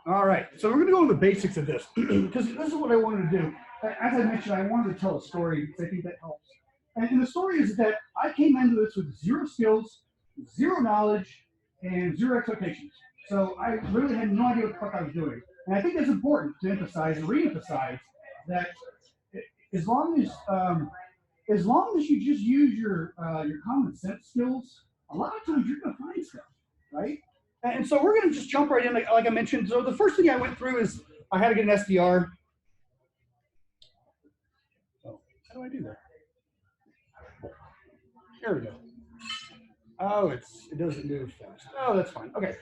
All right, so we're going to go over the basics of this because this is what I wanted to do. As I mentioned, I wanted to tell a story because I think that helps. And the story is that I came into this with zero skills, zero knowledge, and zero expectations. So I really had no idea what the fuck I was doing. And I think that's important to emphasize and re-emphasize that as long as you just use your common sense skills, a lot of times you're going to find stuff, right? And so we're going to just jump right in, like I mentioned. So the first thing I went through is I had to get an SDR. Oh, how do I do that? There we go. Oh, it doesn't move fast. Oh, that's fine. Okay.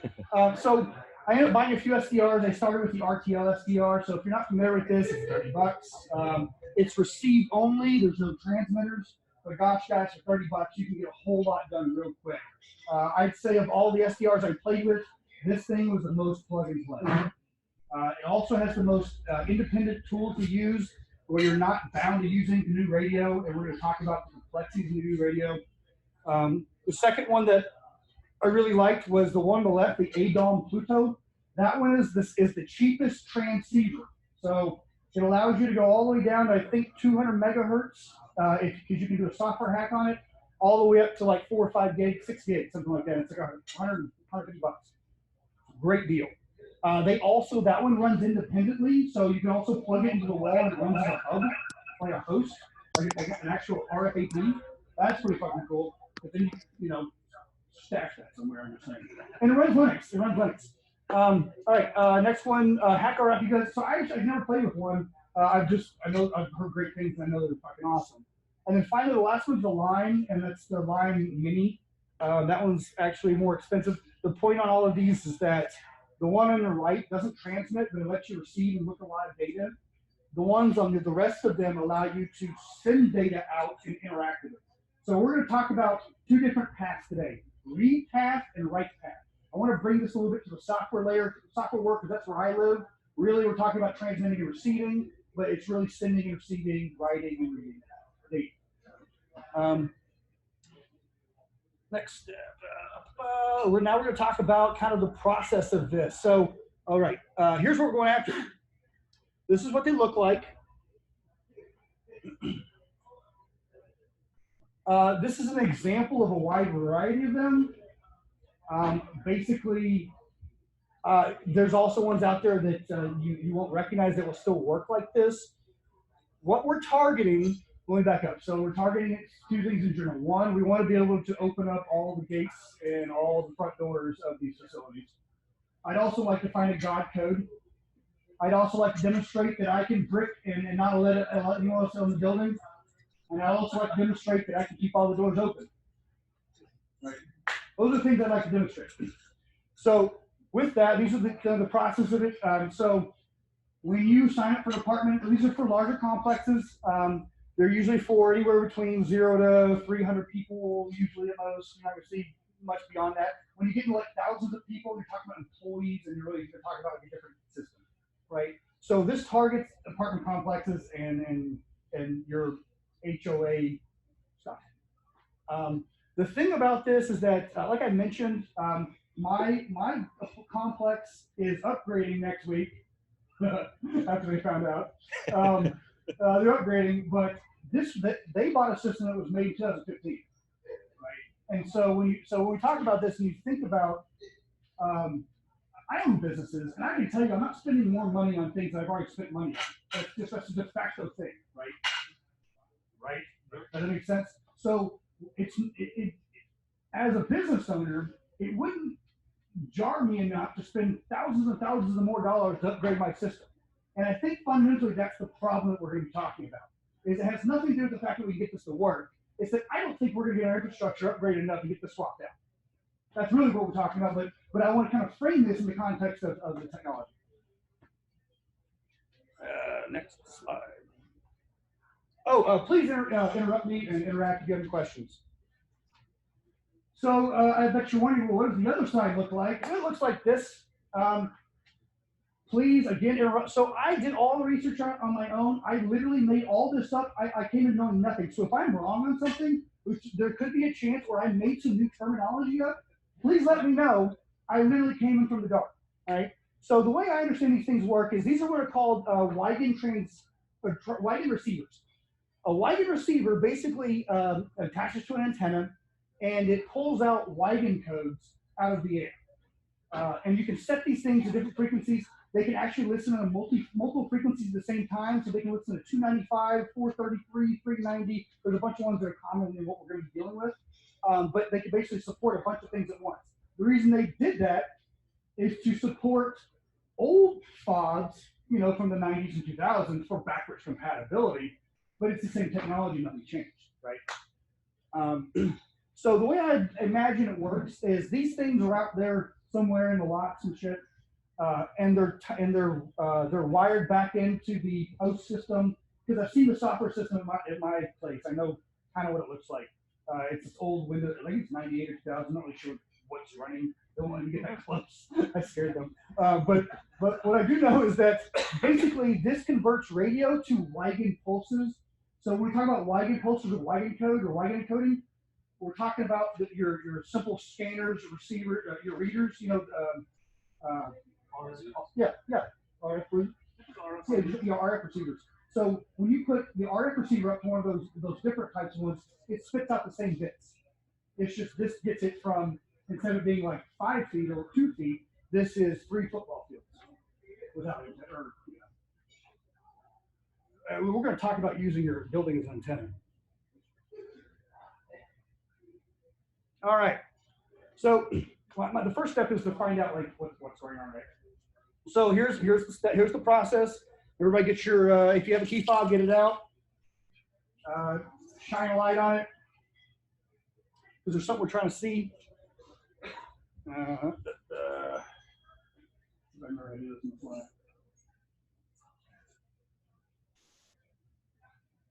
So I ended up buying a few SDRs. I started with the RTL SDR. So if you're not familiar with this, it's $30. It's receive only. There's no transmitters. But gosh, guys, for $30, you can get a whole lot done real quick. I'd say of all the SDRs I played with, this thing was the most plug and play. It also has the most independent tools to use where you're not bound to using GNU Radio, and we're going to talk about the complexities of GNU Radio. The second one that I really liked was the one on the left, the ADOM Pluto. That one is the cheapest transceiver. So it allows you to go all the way down to, I think, 200 megahertz, because you can do a software hack on it, all the way up to like 4 or 5 gigs, 6 gigs, something like that. It's like $150. Great deal. That one runs independently, so you can also plug it into the wall and it runs as a hub, like a host, like an actual RF AP. That's pretty fucking cool. But then you stash that somewhere, I'm just saying. And it runs Linux. All right, next one, Hack RF. You guys, so I've never played with one. I've heard great things, and I know they're fucking awesome. And then finally, the last one's the Line, and that's the Line Mini. That one's actually more expensive. The point on all of these is that the one on the right doesn't transmit, but it lets you receive and look at live data. The ones on the rest of them allow you to send data out and interact with it. So we're going to talk about two different paths today, read path and write path. I want to bring this a little bit to the software layer, software work, because that's where I live. Really, we're talking about transmitting and receiving, but it's really sending and receiving, writing and reading data. Next step. Now we're going to talk about kind of the process of this. So, all right, here's what we're going after. This is what they look like. This is an example of a wide variety of them. Basically, there's also ones out there that you won't recognize that will still work like this. What we're targeting, let me back up. So we're targeting two things in general. One, we want to be able to open up all the gates and all the front doors of these facilities. I'd also like to find a God code. I'd also like to demonstrate that I can brick and not let anyone else in the building. And I'd also like to demonstrate that I can keep all the doors open. Right. Those are things I'd like to demonstrate. So with that, these are the process of it. So when you sign up for an apartment, these are for larger complexes. They're usually for anywhere between 0 to 300 people, usually at most. You're not going to see much beyond that. When you get into like thousands of people, you're talking about employees, and you're really talking about a different system, right? So this targets apartment complexes and your HOA stuff. The thing about this is that, like I mentioned, my complex is upgrading next week. After they found out, they're upgrading, but they bought a system that was made in 2015, right? And so when we talk about this and you think about, I own businesses, and I can tell you I'm not spending more money on things that I've already spent money on. That's a de facto thing, right? Right? Does that make sense? So as a business owner, it wouldn't jar me enough to spend thousands and thousands of more dollars to upgrade my system. And I think fundamentally that's the problem that we're going to be talking about. Is it has nothing to do with the fact that we get this to work. It's that I don't think we're going to get our infrastructure upgraded enough to get this swapped out. That's really what we're talking about, but I want to kind of frame this in the context of the technology. Next slide. Oh, please interrupt me and interact if you have any questions. So I bet you're wondering, well, what does the other side look like? It looks like this. Please, again, interrupt. So I did all the research on my own. I literally made all this up. I came in knowing nothing. So if I'm wrong on something, which there could be a chance where I made some new terminology up, please let me know. I literally came in from the dark, all right? So the way I understand these things work is these are what are called Wiegand receivers. A Wiegand receiver basically attaches to an antenna, and it pulls out Wiegand codes out of the air. And you can set these things to different frequencies. They can actually listen on multiple frequencies at the same time, so they can listen to 295, 433, 390. There's a bunch of ones that are common in what we're going to be dealing with, but they can basically support a bunch of things at once. The reason they did that is to support old fobs, you know, from the 90s and 2000s for backwards compatibility, but it's the same technology, nothing changed, right? So the way I imagine it works is these things are out there somewhere in the lots and shit, and they're wired back into the host system, because I've seen the software system at my place. I know kind of what it looks like. It's this old Windows, I think it's 98 or 2000. I'm not really sure what's running. Don't want to get that close. I scared them. But what I do know is that basically this converts radio to Wiegand pulses. So when we talk about Wiegand pulses with Wiegand code or Wiegand encoding, we're talking about your simple scanners, receiver, your readers. You know, RF, RF receivers. So when you put the RF receiver up to one of those different types of ones, it spits out the same bits. It's just this gets it from, instead of being like 5 feet or 2 feet, this is 3 football fields without it. We're going to talk about using your building as an antenna. All right. So the first step is to find out like what's going on, right? So here's the process. Everybody get your if you have a key fob, get it out. Shine a light on it because there's something we're trying to see. All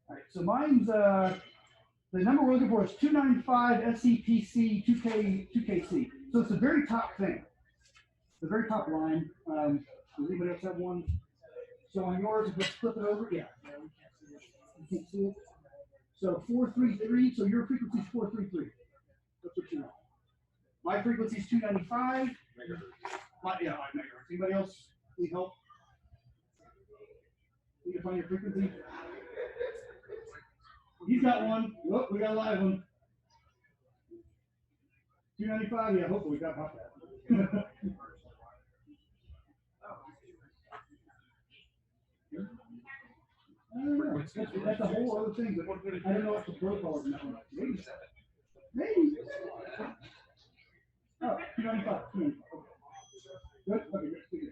right, so mine's the number we're looking for is 295 SCPC 2KC. So it's the very top thing, the very top line. Does anybody else have one? So on yours, if you flip it over, yeah. You can't see it. So 433. So your frequency is 433. That's what you know. My frequency is 295. My megahertz. Anybody else need help? Need to find your frequency? He's got one. Whoop, we got a live one. 295. Yeah, hopefully we got about that. I don't know. That's a whole other thing. But I don't know what the protocol is. Maybe. Oh, 295. Good.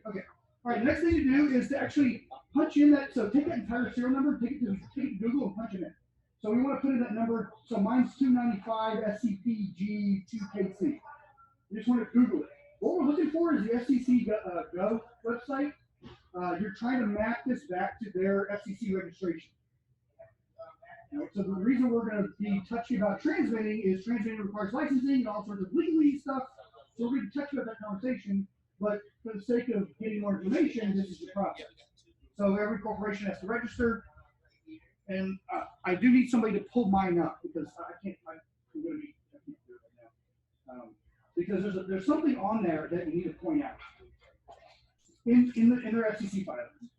Okay. All right. Next thing to do is to actually punch in that. So take that entire serial number, take it to Google and punch it in. So we want to put in that number. So mine's 295 SCPG2KC. You just want to Google it. What we're looking for is the FCC Go website. You're trying to map this back to their FCC registration. So the reason we're going to be touchy about transmitting is transmitting requires licensing and all sorts of legally stuff. So we're going to touch about that conversation, but for the sake of getting more information, this is the process. So every corporation has to register, and I do need somebody to pull mine up because I can't do it right now. Because there's something on there that you need to point out in their FCC filings.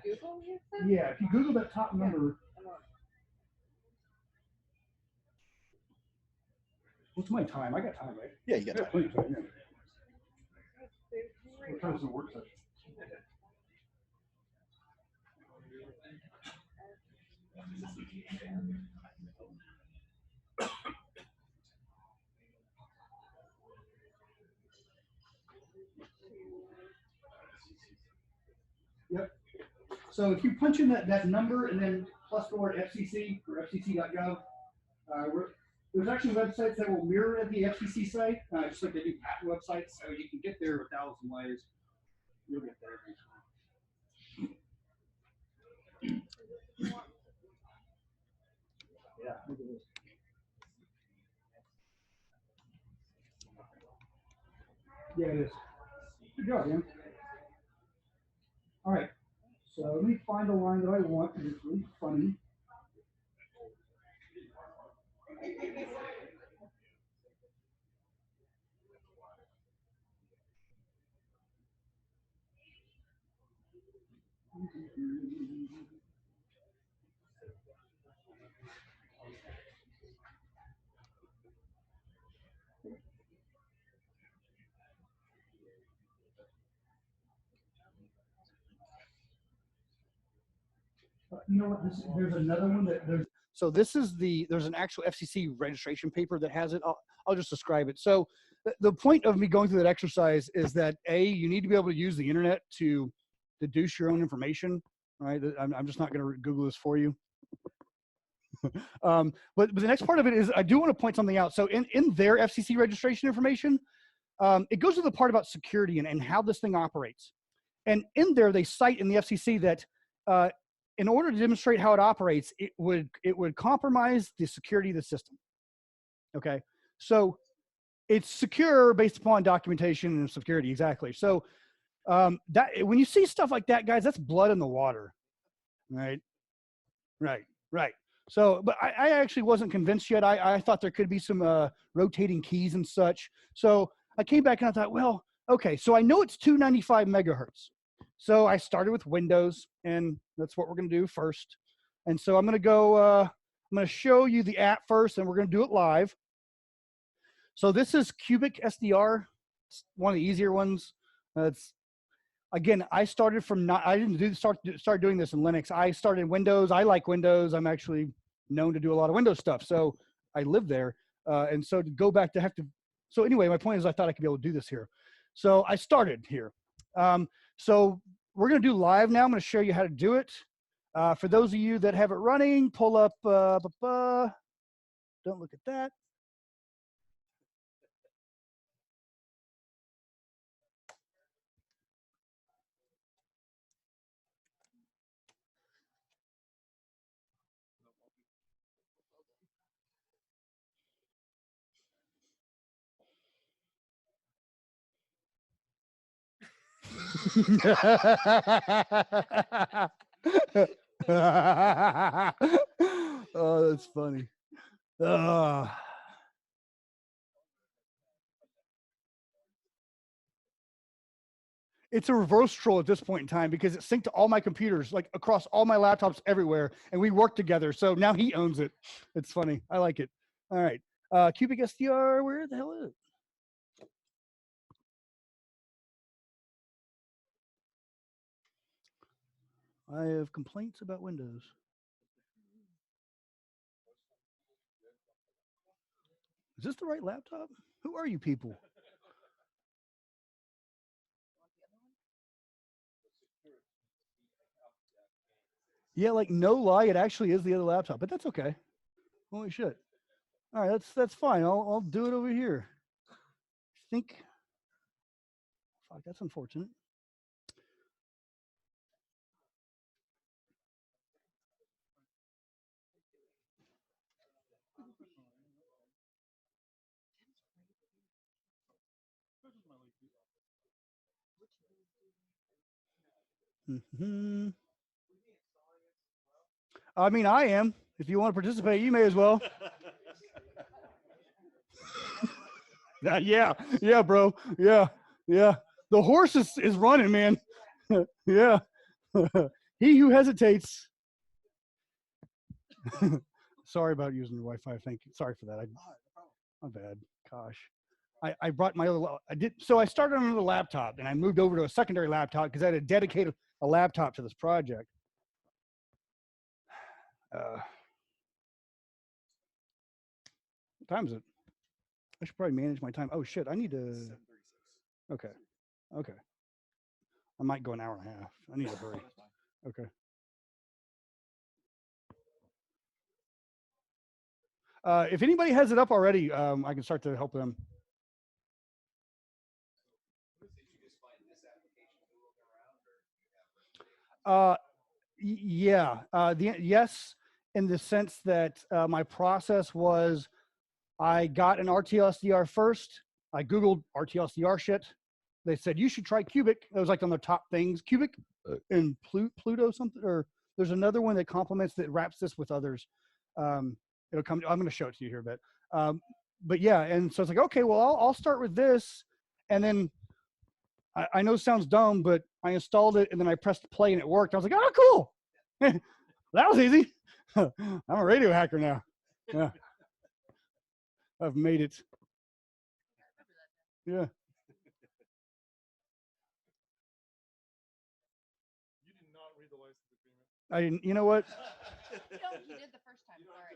Google, you said? Yeah, if you Google that top number. What's my time? I got time, right? Yeah, you got time. Plenty of time. Yeah. What time is the work session? Yep. So if you punch in that number and then plus the word FCC or FCC.gov, there's actually websites that will mirror the FCC site, just like they do patent websites. So you can get there 1,000 ways. You'll get there eventually. Yeah, look at this. Yeah, it is. Good job, man. All right. So let me find the line that I want, because it's really funny. You know what? There's another one that there's. So this is there's an actual FCC registration paper that has it. I'll just describe it. So the point of me going through that exercise is that you need to be able to use the internet to deduce your own information, right? I'm just not going to Google this for you. But the next part of it is I do want to point something out. So in their FCC registration information, it goes to the part about security and how this thing operates. And in there, they cite in the FCC that in order to demonstrate how it operates, it would compromise the security of the system. Okay, so it's secure based upon documentation and security, exactly. So that when you see stuff like that, guys, that's blood in the water, right? Right. So, but I actually wasn't convinced yet. I thought there could be some rotating keys and such. So I came back and I thought, well, okay, so I know it's 295 megahertz. So I started with Windows, and that's what we're going to do first. And so I'm going to go, I'm going to show you the app first, and we're going to do it live. So this is Cubic SDR. It's one of the easier ones. Again, I started from I didn't start doing this in Linux. I started in Windows. I like Windows. I'm actually known to do a lot of Windows stuff. So I live there. And so to go back to so anyway, my point is I thought I could be able to do this here. So I started here. So we're going to do live now. I'm going to show you how to do it. For those of you that have it running, pull up, don't look at that. Oh, that's funny. It's a reverse troll at this point in time because it's synced to all my computers, like across all my laptops everywhere, and we work together. So now he owns it. It's funny. I like it. All right. Cubic SDR, where the hell is it? I have complaints about Windows. Is this the right laptop? Who are you people? Yeah, like no lie, it actually is the other laptop, but that's okay. Holy shit. All right, that's fine. I'll do it over here. I think. Fuck, that's unfortunate. Mm-hmm. I mean, I am. If you want to participate, you may as well. Yeah, bro. Yeah. The horse is running, man. Yeah. He who hesitates. Sorry about using your Wi-Fi. Thank you. Sorry for that. My bad. Gosh. I brought my other, so I started on another laptop and I moved over to a secondary laptop because I had to dedicate a laptop to this project. What time is it? I should probably manage my time. Oh shit, I need to. Okay. I might go an hour and a half. I need to hurry. Okay. If anybody has it up already, I can start to help them. Yeah. Yes, in the sense that my process was I got an RTL SDR first. I Googled RTL SDR shit. They said, you should try Cubic. It was like on the top things, Cubic and Pluto something, or there's another one that complements that wraps this with others. It'll come, I'm going to show it to you here a bit. But yeah, and so it's like, okay, well, I'll start with this. And then I know it sounds dumb, but I installed it and then I pressed play and it worked. I was like, oh, cool. That was easy. I'm a radio hacker now. Yeah. I've made it. Yeah. You did not read the license agreement. I didn't, you know what? No, he did the first time. Sorry.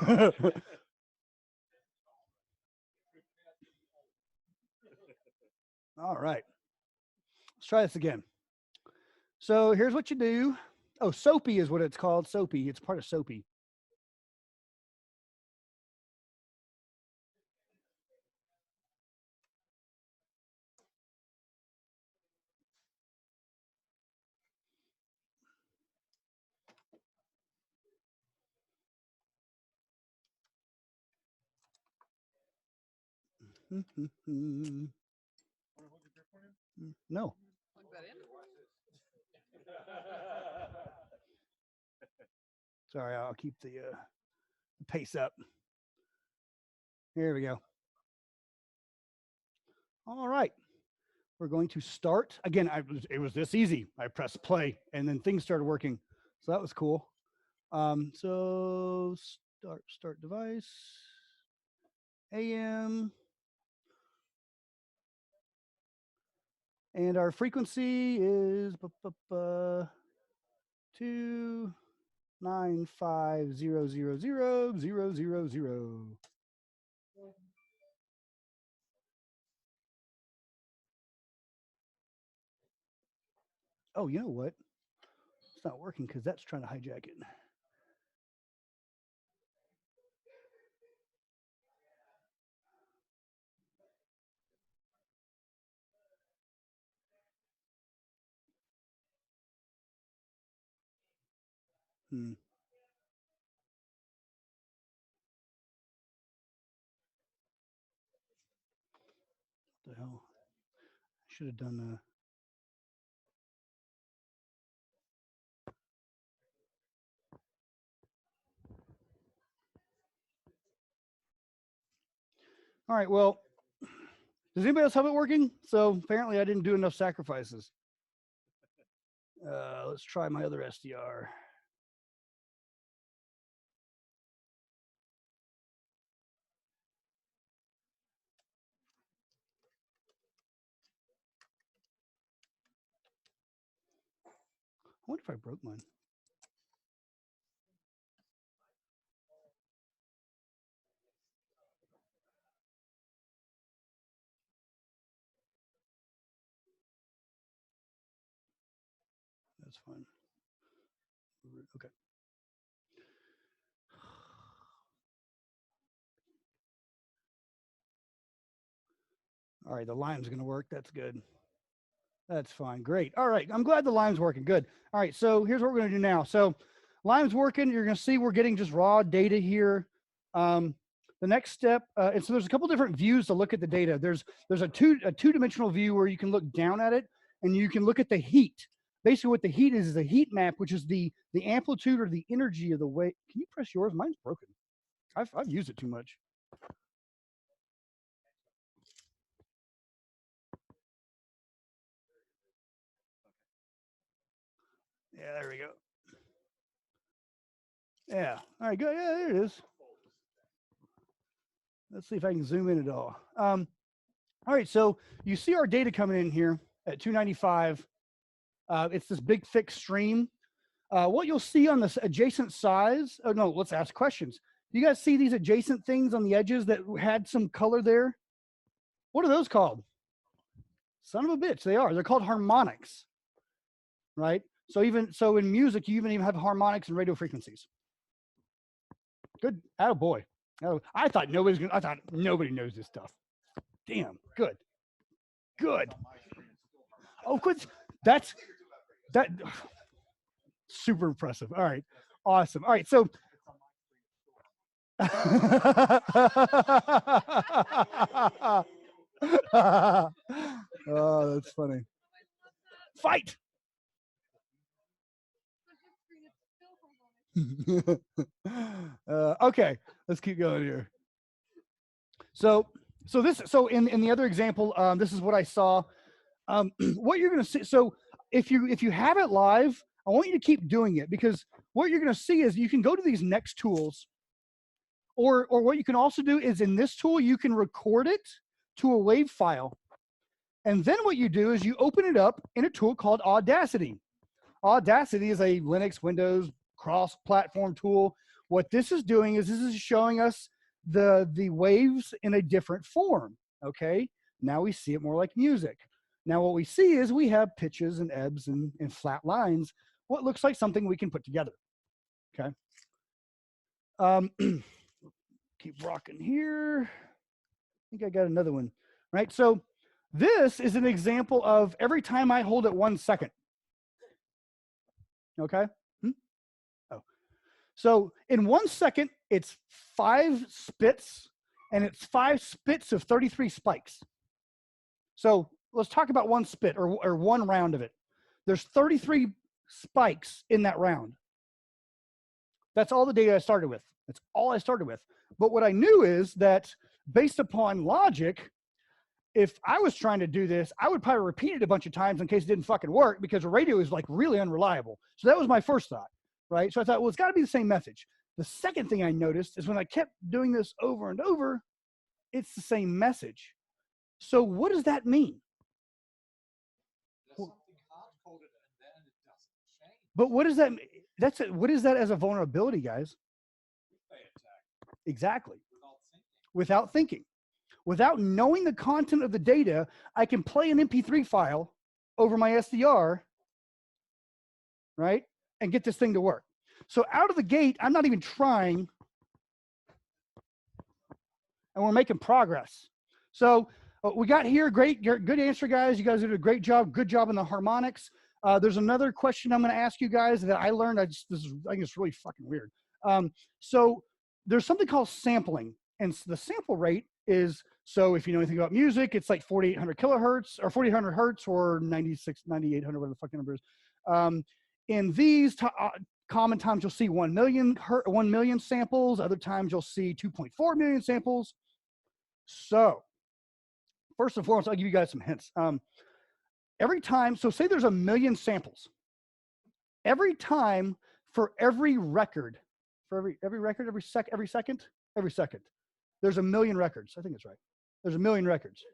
Yeah. All right. Let's try this again. So here's what you do. Oh, Soapy is what it's called. Soapy. It's part of Soapy. No. Plug that in. Sorry, I'll keep the pace up. Here we go. All right. We're going to start. Again, it was this easy. I pressed play and then things started working. So that was cool. So start device, AM. And our frequency is 295000000. Oh, you know what? It's not working because that's trying to hijack it. What the hell? I should have done All right, well, does anybody else have it working? So apparently I didn't do enough sacrifices. Let's try my other SDR. I wonder if I broke mine. That's fine. Okay. All right, the lime's going to work. That's good. That's fine. Great. All right. I'm glad the lime's working. Good. All right. So here's what we're going to do now. So lime's working. You're going to see we're getting just raw data here. The next step, and so there's a couple different views to look at the data. There's a two-dimensional view where you can look down at it and you can look at the heat. Basically what the heat is a heat map, which is the amplitude or the energy of the wave. Can you press yours? Mine's broken. I've used it too much. Yeah, there we go. Yeah. All right, good. Yeah, there it is. Let's see if I can zoom in at all. All right, so you see our data coming in here at 295. It's this big, thick stream. What you'll see on this adjacent size, oh no, let's ask questions. You guys see these adjacent things on the edges that had some color there? What are those called? Son of a bitch, they are. They're called harmonics, right? So in music, you even have harmonics and radio frequencies. Good, attaboy. I thought nobody knows this stuff. Damn, good. Oh, good. That super impressive. All right, awesome. All right, so oh, that's funny. Fight. Okay, let's keep going here. So So in the other example, this is what I saw. What you're going to see. So if you have it live, I want you to keep doing it, because what you're going to see is you can go to these next tools, or what you can also do is in this tool, you can record it to a WAV file. And then what you do is you open it up in a tool called Audacity. Audacity is a Linux, Windows, cross-platform tool. What this is doing is this is showing us the waves in a different form, okay? Now we see it more like music. Now what we see is we have pitches and ebbs and flat lines, what looks like something we can put together, okay? Keep rocking here. I think I got another one, right? So this is an example of every time I hold it 1 second, okay? Oh, so in 1 second, it's 5 spits, and it's 5 spits of 33 spikes. So let's talk about 1 spit, or 1 round of it. There's 33 spikes in that round. That's all the data I started with. That's all I started with. But what I knew is that based upon logic, if I was trying to do this, I would probably repeat it a bunch of times in case it didn't fucking work, because the radio is like really unreliable. So that was my first thought, right? So I thought, well, it's got to be the same message. The second thing I noticed is when I kept doing this over and over, it's the same message. So what does that mean? There's something hard-coded and then it doesn't change. But what does that mean? That's it. What is that as a vulnerability, guys? Replay attack Exactly. without thinking. Without thinking. Without knowing the content of the data, I can play an MP3 file over my SDR, right? And get this thing to work. So out of the gate, I'm not even trying, and we're making progress. So we got here, good answer, guys. You guys did a great job. Good job in the harmonics. There's another question I'm going to ask you guys that I learned. I think it's really fucking weird. So there's something called sampling, and the sample rate is, so if you know anything about music, it's like 4,800 kilohertz or 4,800 hertz or 9,800, whatever the fuck the number is. In these common times, you'll see 1 million samples. Other times you'll see 2.4 million samples. So first and foremost, I'll give you guys some hints. Every time, so say there's 1 million samples. Every time for every record, for every record, every second, there's 1 million records. I think it's right. There's 1 million records,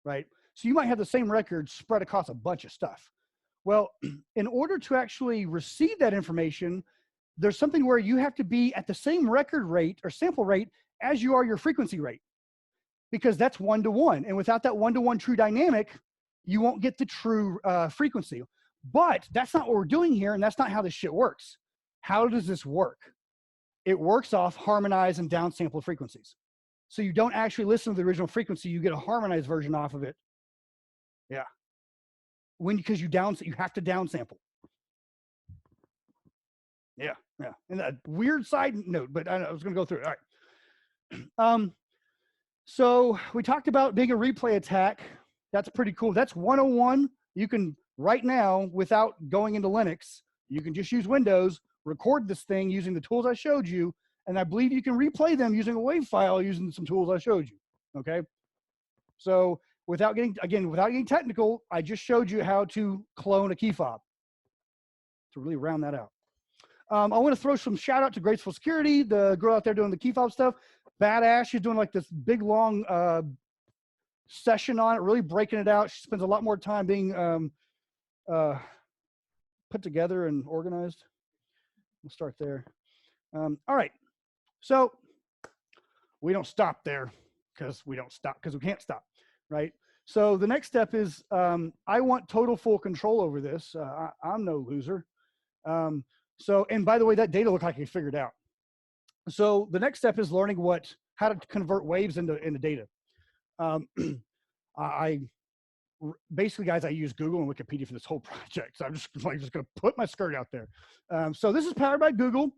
right? So you might have the same record spread across a bunch of stuff. Well, in order to actually receive that information, there's something where you have to be at the same record rate or sample rate as you are your frequency rate, because that's 1-to-1. And without that 1-to-1 true dynamic, you won't get the true frequency. But that's not what we're doing here, and that's not how this shit works. How does this work? It works off harmonized and downsampled frequencies. So you don't actually listen to the original frequency, you get a harmonized version off of it. Yeah. Because you have to downsample. Yeah. And a weird side note, but I was going to go through it. All right. So we talked about being a replay attack. That's pretty cool. That's 101. You can right now, without going into Linux, you can just use Windows, record this thing using the tools I showed you, and I believe you can replay them using a WAV file using some tools I showed you. Okay. So without getting technical, I just showed you how to clone a keyfob to really round that out. I want to throw some shout out to Graceful Security, the girl out there doing the keyfob stuff. Badass. She's doing like this big long session on it, really breaking it out. She spends a lot more time being put together and organized. We'll start there. All right. So we don't stop there because we can't stop, right? So the next step is I want total full control over this. I'm no loser. And by the way, that data looked like I figured out. So the next step is learning how to convert waves into data. Basically, guys, I use Google and Wikipedia for this whole project. So I'm just going to put my skirt out there. So this is powered by Google.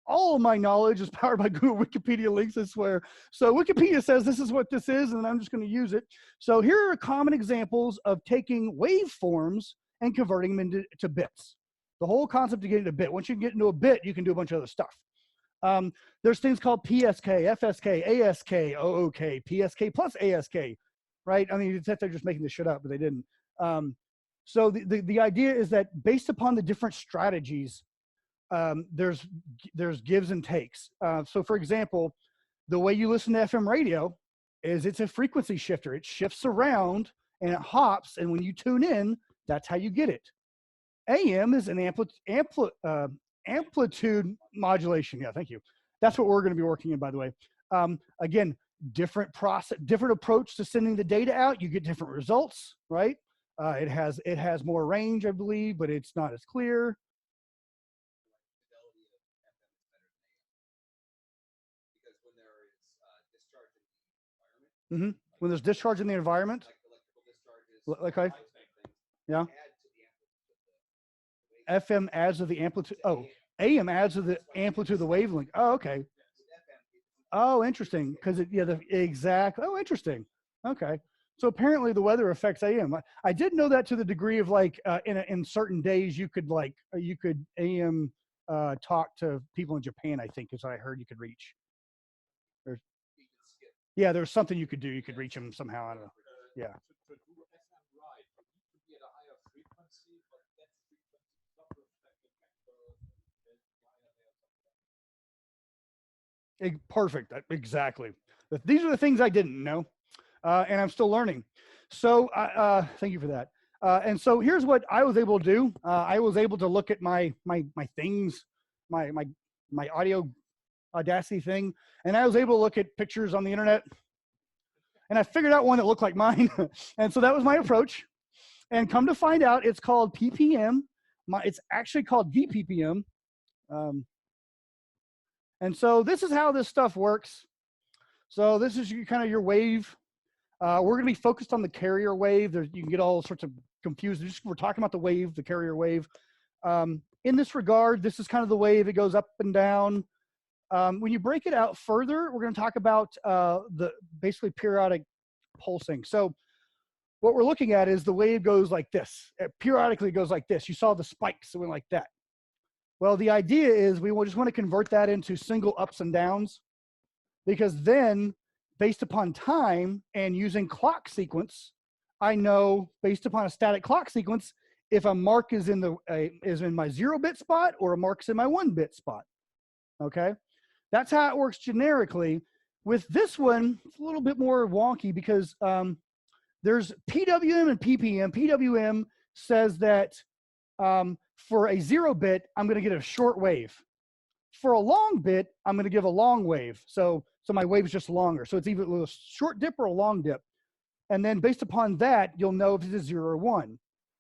All of my knowledge is powered by Google Wikipedia links, I swear. So Wikipedia says this is what this is, and I'm just going to use it. So here are common examples of taking waveforms and converting them into bits. The whole concept of getting a bit. Once you get into a bit, you can do a bunch of other stuff. There's things called PSK, FSK, ASK, OOK, PSK plus ASK, right? I mean, it's that they're just making this shit up, but they didn't. So the idea is that based upon the different strategies, there's gives and takes. So for example, the way you listen to FM radio is it's a frequency shifter. It shifts around and it hops, and when you tune in, that's how you get it. AM is an amplitude modulation. Yeah, thank you. That's what we're going to be working in, by the way. Again, different approach to sending the data out. You get different results, right? It has more range, I believe, but it's not as clear. Mm-hmm. When there's discharge in the environment, okay, yeah. FM adds to the amplitude. Oh, AM adds to the amplitude of the wavelength. Oh, okay. Oh, interesting. Because exactly. Oh, interesting. Okay. So apparently the weather affects AM. I did know that to the degree of like in certain days you could AM talk to people in Japan. I think is what I heard you could reach. Yeah, there's something you could do. You could reach them somehow. I don't know. Yeah. To do FM right, you need to be at a higher frequency, but that frequency is not reflected back to Perfect. Exactly. These are the things I didn't know, and I'm still learning. So thank you for that. And so here's what I was able to do. I was able to look at my things, my audio Audacity thing, and I was able to look at pictures on the internet, and I figured out one that looked like mine. And so that was my approach. And come to find out, it's called PPM. It's actually called DPPM. And so this is how this stuff works. So this is kind of your wave. We're going to be focused on the carrier wave. You can get all sorts of confused. We're talking about the wave, the carrier wave. In this regard, this is kind of the wave. It goes up and down. When you break it out further, we're going to talk about the basically periodic pulsing. So what we're looking at is the wave goes like this. It periodically goes like this. You saw the spikes that went like that. Well, the idea is we just want to convert that into single ups and downs, because then based upon time and using clock sequence, I know based upon a static clock sequence, if a mark is in my 0-bit spot or a mark's in my 1-bit spot. Okay. That's how it works generically. With this one, it's a little bit more wonky because there's PWM and PPM. PWM says that for a 0-bit, I'm going to get a short wave. For a long bit, I'm going to give a long wave. So my wave is just longer. So it's either a short dip or a long dip. And then based upon that, you'll know if it's a 0 or 1.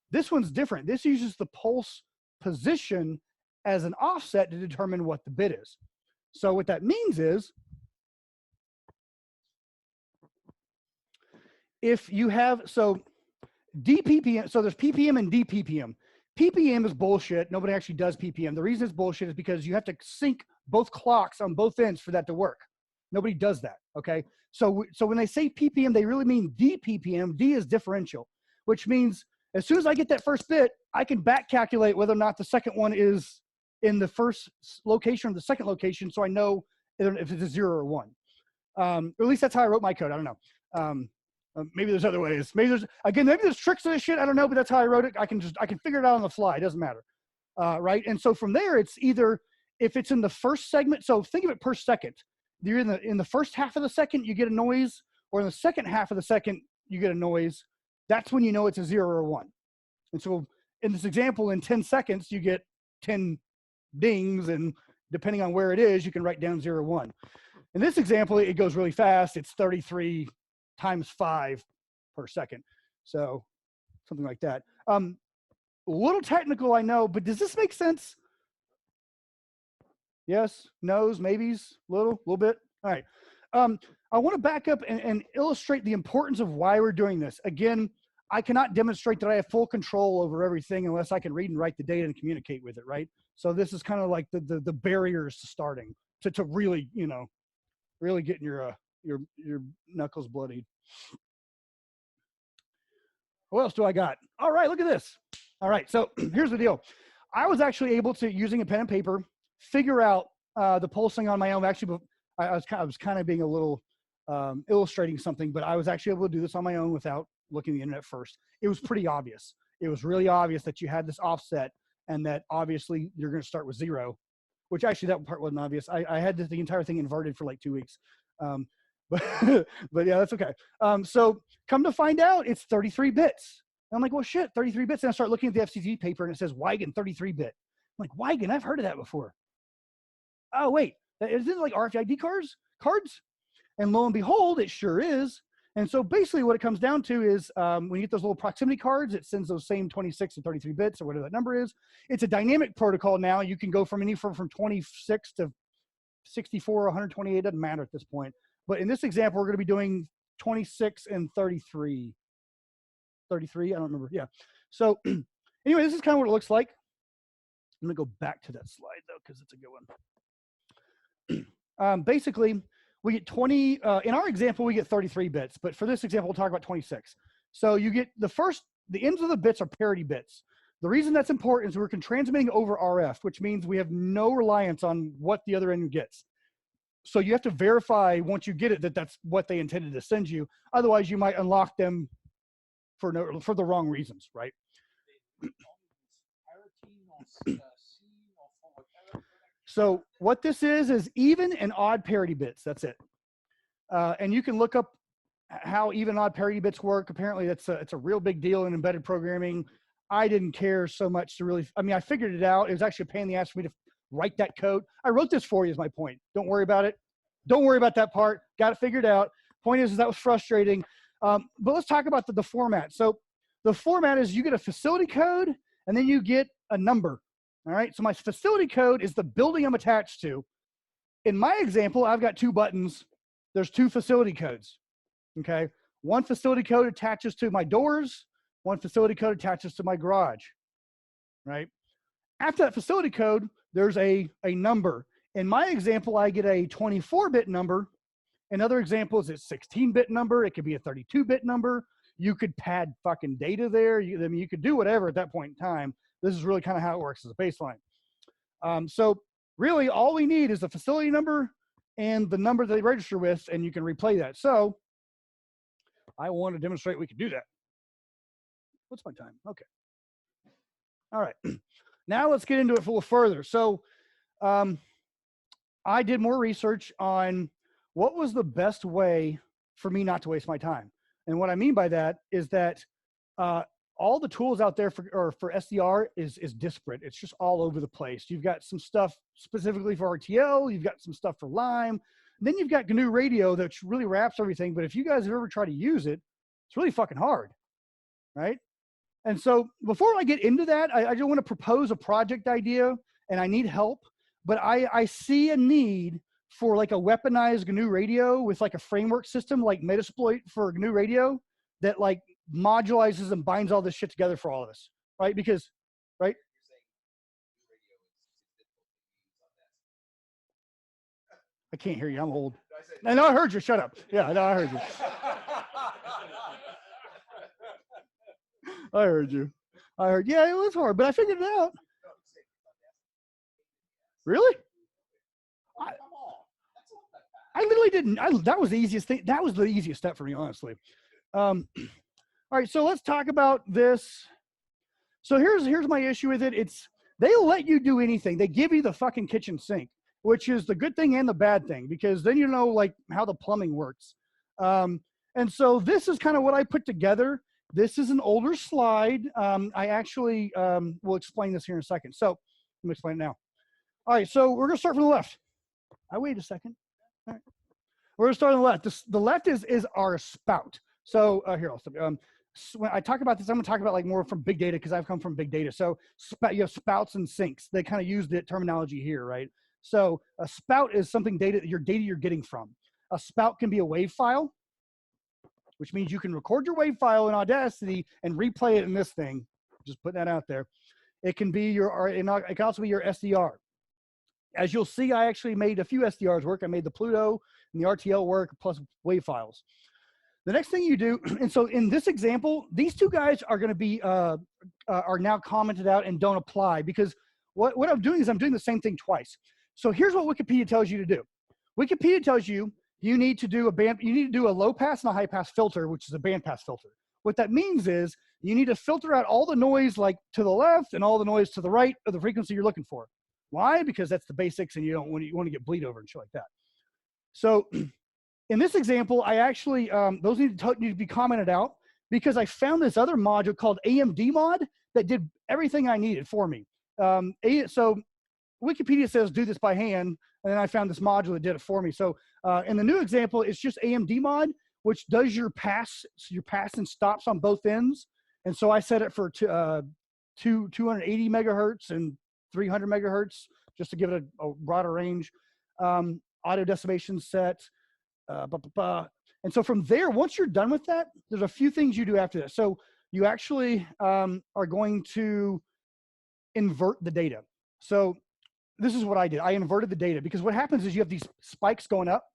This one's different. This uses the pulse position as an offset to determine what the bit is. So what that means is, if you have, so DPPM, so there's PPM and DPPM. PPM is bullshit. Nobody actually does PPM. The reason it's bullshit is because you have to sync both clocks on both ends for that to work. Nobody does that, okay? So when they say PPM, they really mean DPPM. D is differential, which means as soon as I get that first bit, I can back calculate whether or not the second one is in the first location or the second location, so I know if it's a 0 or 1. Or at least that's how I wrote my code. I don't know. Maybe there's other ways. Maybe there's tricks to this shit. I don't know, but that's how I wrote it. I can figure it out on the fly. It doesn't matter, right? And so from there, it's either if it's in the first segment. So think of it per second. You're in the first half of the second, you get a noise, or in the second half of the second, you get a noise. That's when you know it's a 0 or 1. And so in this example, in 10 seconds, you get 10 dings, and depending on where it is, you can write down 0, 1. In this example, it goes really fast. It's 33 times 5 per second. So something like that. A little technical, I know, but does this make sense? Yes, no's, maybes, little bit. All right. I want to back up and illustrate the importance of why we're doing this. Again, I cannot demonstrate that I have full control over everything unless I can read and write the data and communicate with it, right? So this is kind of like the barriers to starting to really, really getting your knuckles bloodied. What else do I got? All right, look at this. All right, so here's the deal. I was actually able to, using a pen and paper, figure out the pulsing on my own. Actually, I was kind of being a little illustrating something, but I was actually able to do this on my own without looking at the internet first. It was pretty obvious. It was really obvious that you had this offset and that obviously you're going to start with 0, which actually that part wasn't obvious. I had the entire thing inverted for like 2 weeks. But yeah, that's okay. So come to find out, it's 33 bits. And I'm like, well, shit, 33 bits. And I start looking at the FCC paper and it says Wiegand 33-bit. I'm like, Wiegand, I've heard of that before. Oh, wait, is it like RFID cards? And lo and behold, it sure is. And so basically what it comes down to is when you get those little proximity cards, it sends those same 26 to 33 bits or whatever that number is. It's a dynamic protocol now. You can go from anywhere from 26 to 64, 128, doesn't matter at this point. But in this example, we're going to be doing 26 and 33. 33, I don't remember. Yeah. So anyway, this is kind of what it looks like. I'm going to go back to that slide, though, because it's a good one. Basically, we get 20, in our example, we get 33 bits. But for this example, we'll talk about 26. So you get the ends of the bits are parity bits. The reason that's important is we're transmitting over RF, which means we have no reliance on what the other end gets. So you have to verify once you get it that that's what they intended to send you. Otherwise, you might unlock them for the wrong reasons, right? So what this is even and odd parity bits. That's it. And you can look up how even and odd parity bits work. Apparently, it's a real big deal in embedded programming. I didn't care so much to really. I mean, I figured it out. It was actually a pain in the ass for me to write that code. I wrote this for you. Is my point. Don't worry about it. Don't worry about that part. Got it figured out. Point is that was frustrating. But let's talk about the format. So the format is you get a facility code and then you get a number. All right, so my facility code is the building I'm attached to. In my example, I've got 2 buttons. There's 2 facility codes, okay? One facility code attaches to my doors. One facility code attaches to my garage, right? After that facility code, there's a number. In my example, I get a 24-bit number. In other examples, it's 16-bit number. It could be a 32-bit number. You could pad fucking data there. I mean, you could do whatever at that point in time. This is really kind of how it works as a baseline. So really all we need is the facility number and the number that they register with, and you can replay that. So I want to demonstrate we can do that. What's my time? Okay. All right. Now let's get into it a little further. So I did more research on what was the best way for me not to waste my time. And what I mean by that is that all the tools out there for SDR is disparate. It's just all over the place. You've got some stuff specifically for RTL. You've got some stuff for Lime. And then you've got GNU Radio that really wraps everything. But if you guys have ever tried to use it, it's really fucking hard, right? And so before I get into that, I just want to propose a project idea, and I need help. But I see a need for like a weaponized GNU Radio with like a framework system like Metasploit for GNU Radio that like modularizes and binds all this shit together for all of us, right? Because, right? I can't hear you. I'm old. I know I heard you. Shut up. Yeah, I know I heard you. I heard you. I heard. Yeah, it was hard, but I figured it out. Really? I literally didn't. That was the easiest thing. That was the easiest step for me, honestly. All right, so let's talk about this. So here's my issue with it. They'll let you do anything. They give you the fucking kitchen sink, which is the good thing and the bad thing, because then you know like how the plumbing works. And so this is kind of what I put together. This is an older slide. I actually will explain this here in a second. So let me explain it now. All right, so we're gonna start from the left. I wait a second. All right. We're gonna start on the left. The left is our spout. So here, I'll stop. So when I talk about this, I'm gonna talk about like more from big data because I've come from big data. So you have spouts and sinks. They kind of use the terminology here, right? So a spout is something data you're getting from. A spout can be a WAV file, which means you can record your WAV file in Audacity and replay it in this thing. Just put that out there. It can be it can also be your SDR. As you'll see, I actually made a few SDRs work. I made the Pluto and the RTL work plus WAV files. The next thing you do, and so in this example, these two guys are going to be are now commented out and don't apply because what I'm doing is I'm doing the same thing twice. So here's what Wikipedia tells you to do. Wikipedia tells you you need to do a low pass and a high pass filter, which is a band pass filter. What that means is you need to filter out all the noise like to the left and all the noise to the right of the frequency you're looking for. Why? Because that's the basics, and you don't want to get bleed over and shit like that. So in this example, I actually those need to be commented out because I found this other module called AMD mod that did everything I needed for me. So Wikipedia says do this by hand, and then I found this module that did it for me. So in the new example, it's just AMD mod, which does your pass and stops on both ends. And so I set it for 280 megahertz and 300 megahertz just to give it a broader range. Audio decimation set. And so from there, once you're done with that, there's a few things you do after that. So you actually are going to invert the data. So this is what I did. I inverted the data because what happens is you have these spikes going up.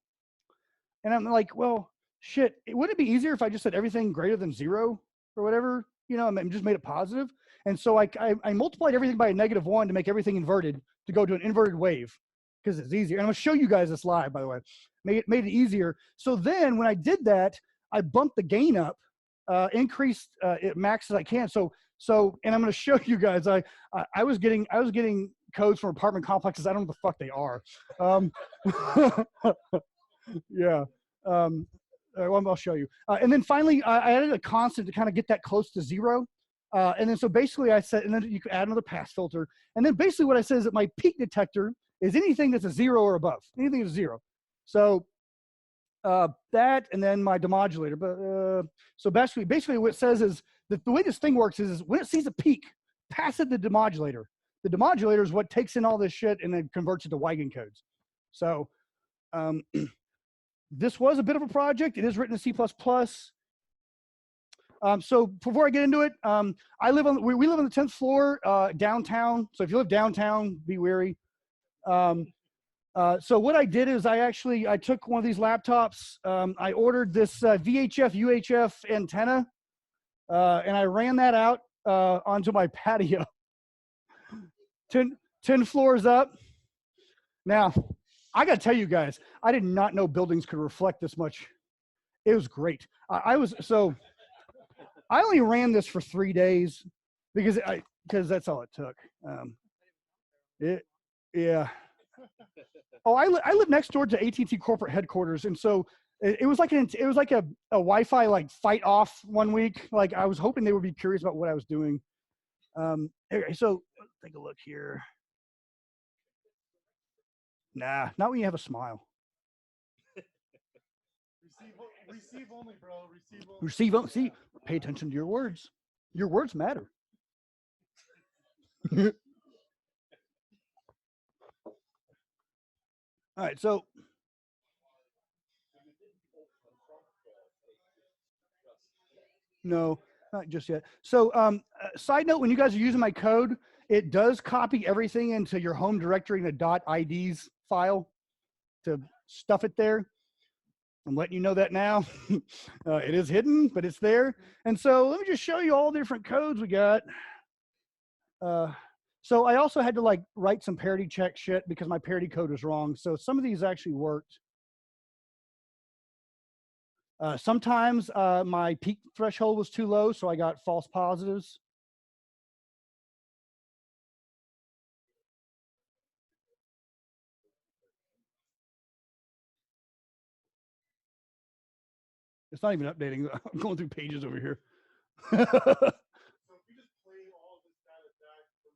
And I'm like, well, shit, wouldn't it be easier if I just said everything greater than 0 or whatever, you know, and just made it positive? And so I multiplied everything by a -1 to make everything inverted, to go to an inverted wave because it's easier. And I'm going to show you guys this live, by the way. Made it easier. So then when I did that, I bumped the gain up, increased it max as I can. So and I'm going to show you guys. I was getting codes from apartment complexes. I don't know what the fuck they are. Yeah. I'll show you. And then finally, I added a constant to kind of get that close to 0. And then so basically I said, and then you can add another pass filter. And then basically what I said is that my peak detector is anything that's a 0 or above, anything that's 0. So that, and then my demodulator. But so basically what it says is that the way this thing works is when it sees a peak, pass it the demodulator. The demodulator is what takes in all this shit and then converts it to Wiegand codes. So this was a bit of a project. It is written in C++. So before I get into it, we live on the 10th floor downtown. So if you live downtown, be wary. So what I did is I took one of these laptops. I ordered this VHF UHF antenna, and I ran that out onto my patio. 10 floors up. Now, I got to tell you guys, I did not know buildings could reflect this much. It was great. I only ran this for 3 days because that's all it took. Yeah. Oh, I live next door to AT&T corporate headquarters, and so it was like a Wi-Fi like fight off one week. Like I was hoping they would be curious about what I was doing. Okay, so let's take a look here. Nah, not when you have a smile. Receive only, bro. Receive only. Receive only. See, pay attention to your words. Your words matter. All right, so no, not just yet. So side note, when you guys are using my code, it does copy everything into your home directory in a .ids file to stuff it there. I'm letting you know that now. It is hidden, but it's there. And so let me just show you all the different codes we got. So I also had to like write some parity check shit because my parity code was wrong. So some of these actually worked. Sometimes my peak threshold was too low, so I got false positives. It's not even updating. I'm going through pages over here. So if you just play all this data back from a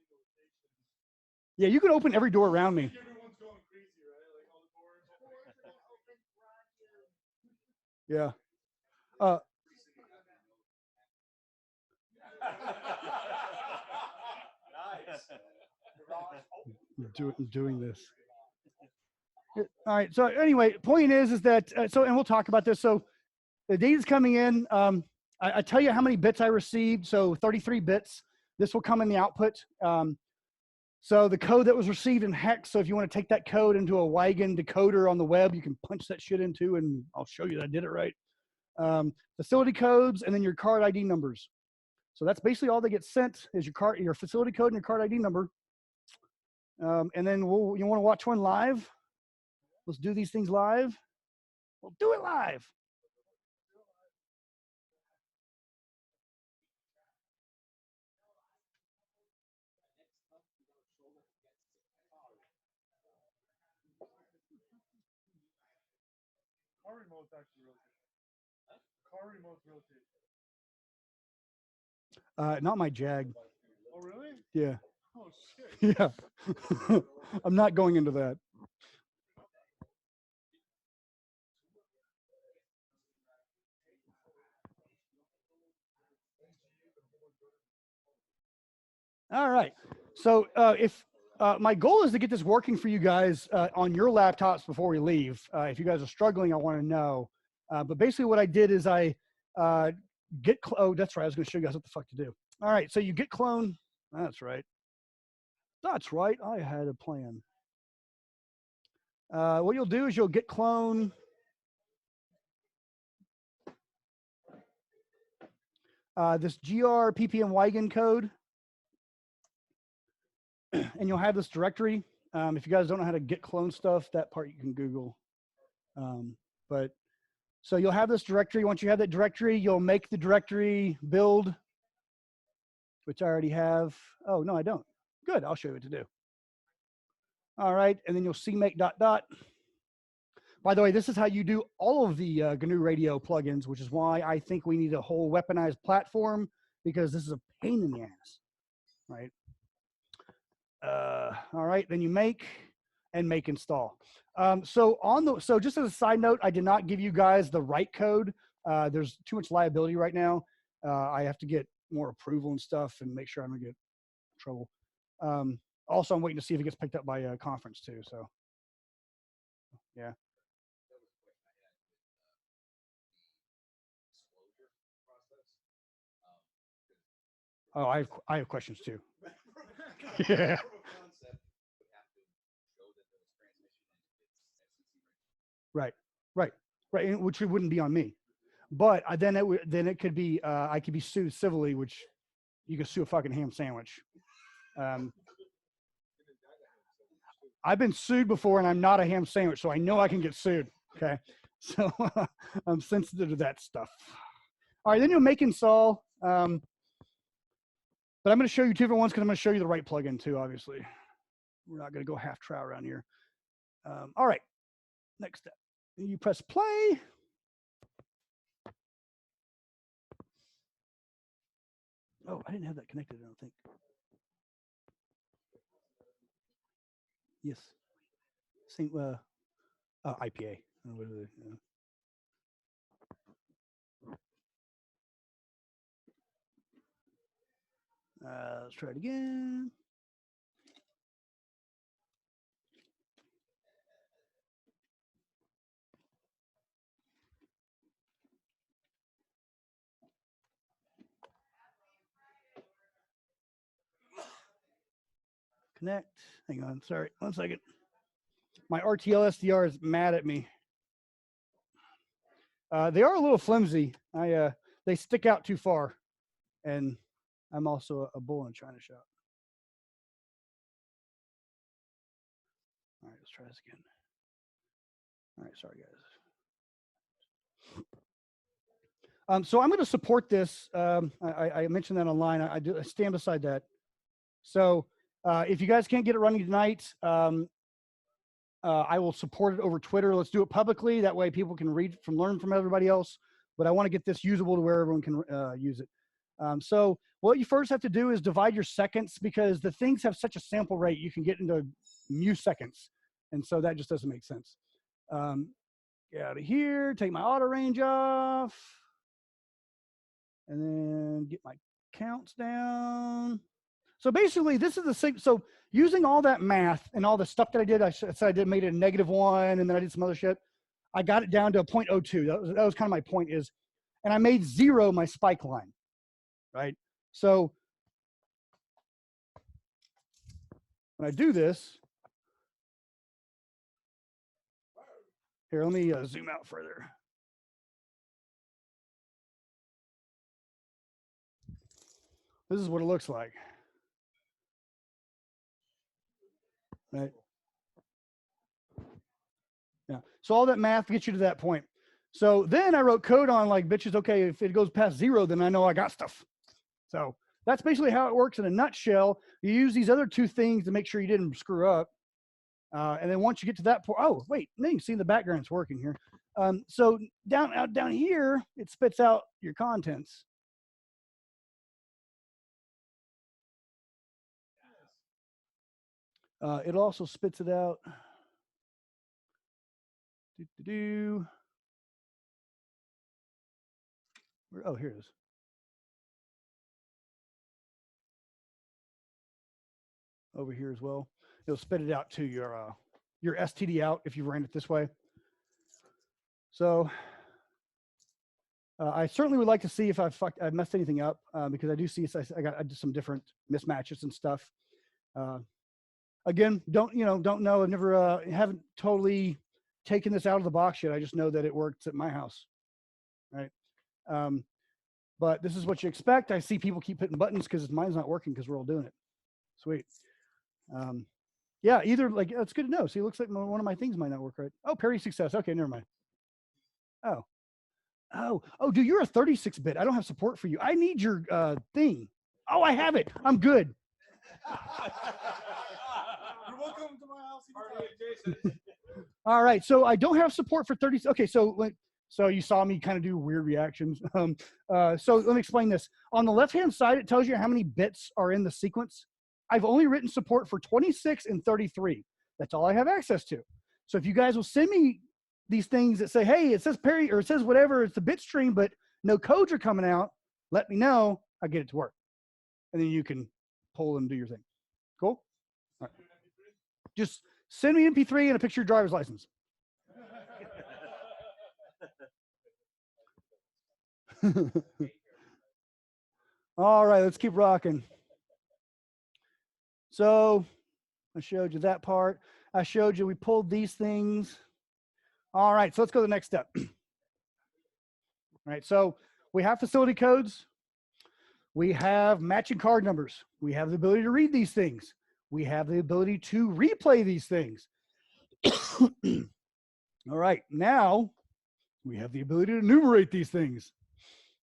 single station. Yeah, you can open every door around me. Everyone's going crazy, right? Like all the doors. Yeah. Doing this. All right. So anyway, point is that and we'll talk about this. So the data's coming in. I tell you how many bits I received. So 33 bits. This will come in the output. So the code that was received in hex. So if you want to take that code into a Wiegand decoder on the web, you can punch that shit into, and I'll show you that I did it right. Facility codes, and then your card ID numbers. So that's basically all that gets sent is your facility code and your card ID number. And then you want to watch one live? Let's do these things live. We'll do it live. Car remote's actually rotating. Car remote's rotating. Not my Jag. Oh, really? Yeah. Oh, shit. Yeah. I'm not going into that. All right. So if my goal is to get this working for you guys on your laptops before we leave. If you guys are struggling, I want to know. But basically what I did is I oh, that's right. I was going to show you guys what the fuck to do. All right. So you git clone. That's right. That's right. I had a plan. What you'll do is you'll git clone this GR ppm Wiegand code, and you'll have this directory. If you guys don't know how to git clone stuff, that part you can Google. But so you'll have this directory. Once you have that directory, you'll make the directory build, which I already have. Oh, no, I don't. Good. I'll show you what to do. All right. And then you'll cmake ... By the way, this is how you do all of the GNU Radio plugins, which is why I think we need a whole weaponized platform, because this is a pain in the ass, right? All right, then you make and make install. So just as a side note, I did not give you guys the right code. There's too much liability right now. I have to get more approval and stuff and make sure I don't get in trouble. Also, I'm waiting to see if it gets picked up by a conference too. So, yeah. Oh, I have questions too. Yeah. Right, which it wouldn't be on me, but then it could be I could be sued civilly, which you could sue a fucking ham sandwich. I've been sued before, and I'm not a ham sandwich, so I know I can get sued. Okay, so I'm sensitive to that stuff. All right, then you'll make install. But I'm going to show you two different ones because I'm going to show you the right plugin too. Obviously, we're not going to go half trow around here. All right, next step. You press play. Oh, I didn't have that connected, I don't think. Yes. Same IPA. Let's try it again. Connect. Hang on. Sorry. 1 second. My RTL SDR is mad at me. They are a little flimsy. They stick out too far, and I'm also a bull in a china shop. All right, let's try this again. All right, sorry guys. So I'm going to support this. I mentioned that online. I stand beside that. So if you guys can't get it running tonight, I will support it over Twitter. Let's do it publicly. That way people can learn from everybody else. But I want to get this usable to where everyone can use it. So what you first have to do is divide your seconds, because the things have such a sample rate, you can get into seconds. And so that just doesn't make sense. Get out of here, take my auto range off, and then get my counts down. So basically, this is the same. So using all that math and all the stuff that I did, made it a -1, and then I did some other shit. I got it down to a 0.02. That was kind of my point is, and I made 0 my spike line, right? So when I do this, here, let me zoom out further. This is what it looks like. right? Yeah. So all that math gets you to that point. So then I wrote code on like, bitches, okay, if it goes past 0, then I know I got stuff. So that's basically how it works in a nutshell. You use these other 2 things to make sure you didn't screw up. And then once you get to that point, oh, wait, now you can see in the background it's working here. So down here, it spits out your contents. It also spits it out. Oh, here it is. Over here as well. It'll spit it out to your STD out if you ran it this way. So I certainly would like to see if I messed anything up because I do see I did some different mismatches and stuff. Again, don't know. I've never haven't totally taken this out of the box yet. I just know that it works at my house, right? But this is what you expect. I see people keep hitting buttons because mine's not working because we're all doing it. Sweet. Yeah, either like it's good to know. See, it looks like one of my things might not work right. Oh, parry success. Okay, never mind. Oh, dude, you're a 36-bit. I don't have support for you. I need your thing. Oh, I have it. I'm good. You're welcome to my house anytime. All right, so I don't have support for 30. Okay, so you saw me kind of do weird reactions. So let me explain this. On the left-hand side, it tells you how many bits are in the sequence. I've only written support for 26 and 33. That's all I have access to. So if you guys will send me these things that say, hey, it says parry or it says whatever, it's a bit stream, but no codes are coming out, let me know. I get it to work. And then you can pull and do your thing. Cool? All right. Just send me MP3 and a picture of your driver's license. All right, let's keep rocking. So I showed you that part. I showed you we pulled these things. All right, so let's go to the next step. All right, so we have facility codes. We have matching card numbers. We have the ability to read these things. We have the ability to replay these things. All right, now we have the ability to enumerate these things,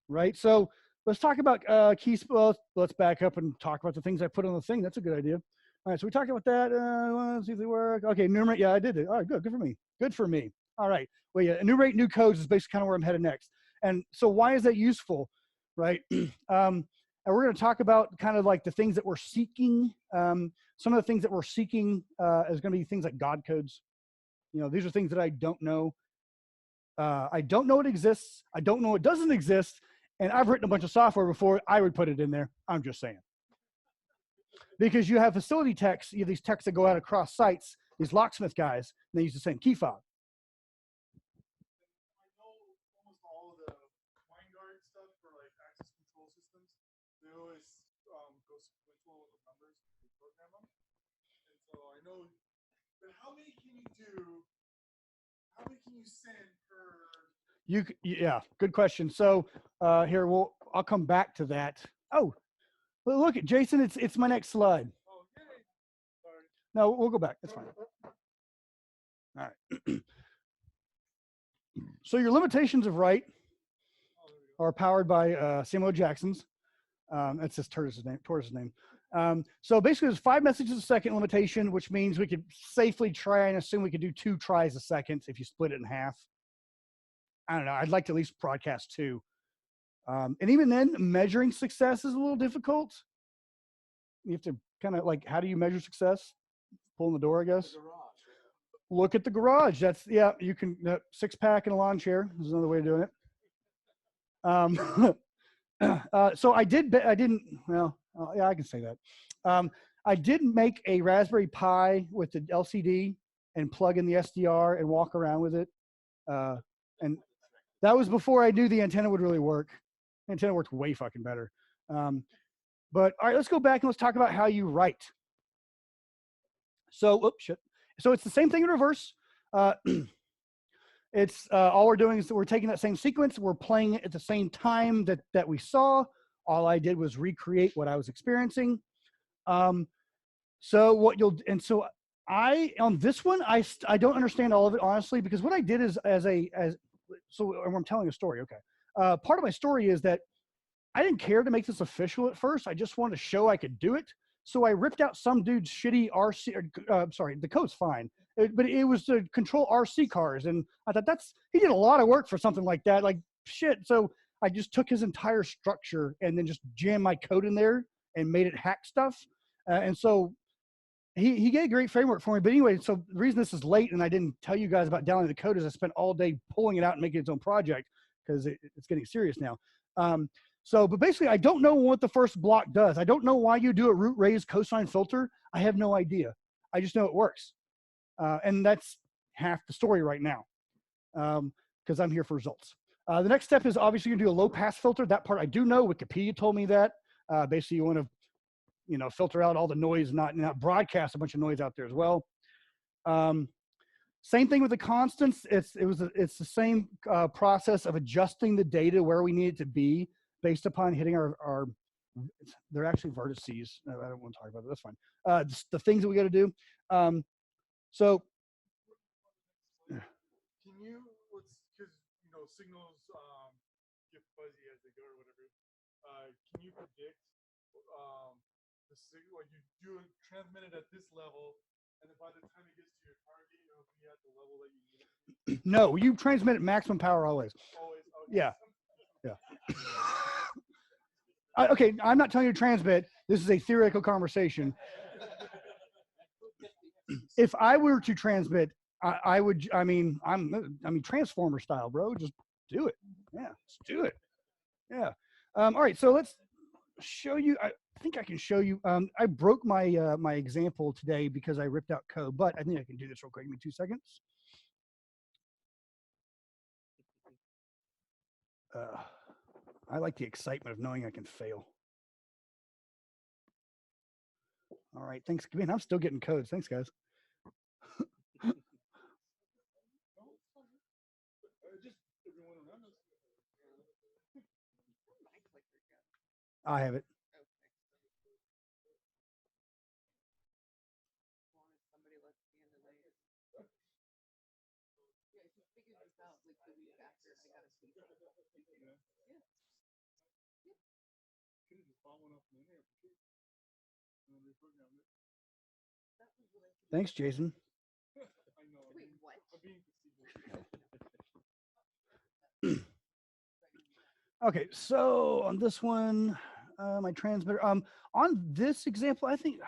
right? So let's talk about keys. Well, let's back up and talk about the things I put on the thing. That's a good idea. All right, so we talked about that. Let's see if they work. Okay, enumerate. Yeah, I did it. All right, good for me. Good for me. All right. Well, yeah, enumerate new codes is basically kind of where I'm headed next. And so why is that useful, right? And we're going to talk about kind of like the things that we're seeking. Some of the things that we're seeking is going to be things like God codes. You know, these are things that I don't know. I don't know it exists. I don't know it doesn't exist. And I've written a bunch of software before. I would put it in there. I'm just saying. Because you have facility techs, you have these techs that go out across sites, these locksmith guys, and they use the same key fob. I know almost all of the WineGuard stuff for like access control systems. They always go sequential with the numbers to program them. And so I know, but how many can you do? How many can you send per? Yeah, good question. So here, I'll come back to that. Oh, well, look at Jason. It's my next slide. Oh, yay. Sorry. No, we'll go back. That's fine. All right. So your limitations of write are powered by Samuel Jackson's. That's his tortoise's name. So basically, there's 5 messages a second limitation, which means we could safely try and assume we could do 2 tries a second if you split it in half. I don't know. I'd like to at least broadcast 2. And even then, measuring success is a little difficult. You have to kind of like, how do you measure success? Pulling the door, I guess. Look at the garage. That's, yeah, you can, 6-pack and a lawn chair is another way of doing it. So I can say that. I did make a Raspberry Pi with the LCD and plug in the SDR and walk around with it. And that was before I knew the antenna would really work. The antenna worked way fucking better. But all right, let's go back and let's talk about how you write. So, oops, shit. So it's the same thing in reverse. It's all we're doing is we're taking that same sequence, we're playing it at the same time that we saw. All I did was recreate what I was experiencing. So on this one, I don't understand all of it, honestly, because what I did is so I'm telling a story. Okay. Part of my story is that I didn't care to make this official at first. I just wanted to show I could do it. So I ripped out some dude's shitty RC, sorry, the code's fine, but it was to control RC cars. And I thought he did a lot of work for something like that, like shit. So I just took his entire structure and then just jammed my code in there and made it hack stuff. And so he gave a great framework for me. But anyway, so the reason this is late and I didn't tell you guys about downloading the code is I spent all day pulling it out and making its own project because it's getting serious now. But basically, I don't know what the first block does. I don't know why you do a root raised cosine filter. I have no idea. I just know it works. And that's half the story right now because I'm here for results. The next step is obviously you're gonna do a low pass filter. That part I do know. Wikipedia told me that. Basically, you want to filter out all the noise, not broadcast a bunch of noise out there as well. Same thing with the constants. It's the same process of adjusting the data where we need it to be based upon hitting our they're actually vertices. I don't want to talk about it. That's fine. The things that we got to do. So can you, because signals get fuzzy as they go or whatever. Can you predict the signal? Like you transmit it at this level, and then by the time it gets to your target, it'll be at the level that you need it to be? No, you transmit at maximum power always. Always. Okay. Yeah. Yeah. Okay, I'm not telling you to transmit. This is a theoretical conversation. If I were to transmit, I would. I mean, transformer style, bro. Just do it. Yeah, let's do it. Yeah. All right. So let's show you. I think I can show you. I broke my my example today because I ripped out code, but I think I can do this real quick. Give me 2 seconds. I like the excitement of knowing I can fail. All right, thanks. Man, I'm still getting codes. Thanks, guys. I have it. Thanks, Jason. Wait, what? Okay, so on this one, my transmitter. On this example, I think.